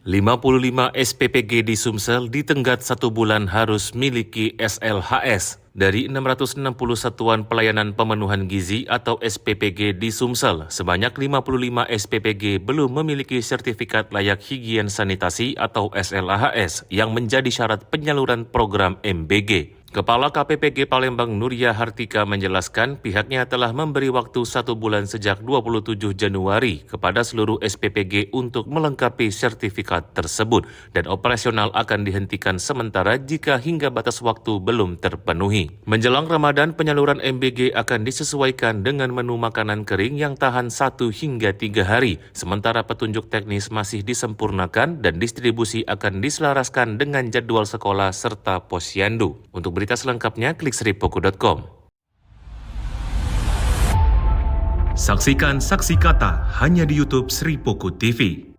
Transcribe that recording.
55 SPPG di Sumsel ditenggat 1 bulan harus miliki SLHS. Dari 660 Satuan Pelayanan Pemenuhan Gizi atau SPPG di Sumsel, sebanyak 55 SPPG belum memiliki sertifikat layak higien sanitasi atau SLHS yang menjadi syarat penyaluran program MBG. Kepala KPPG Palembang Nuria Hartika menjelaskan pihaknya telah memberi waktu 1 bulan sejak 27 Januari kepada seluruh SPPG untuk melengkapi sertifikat tersebut dan operasional akan dihentikan sementara jika hingga batas waktu belum terpenuhi. Menjelang Ramadan, penyaluran MBG akan disesuaikan dengan menu makanan kering yang tahan 1 hingga 3 hari, sementara petunjuk teknis masih disempurnakan dan distribusi akan diselaraskan dengan jadwal sekolah serta posyandu. Untuk berita selengkapnya, klik sripoku.com. Saksikan Saksi Kata hanya di YouTube Sri Poku TV.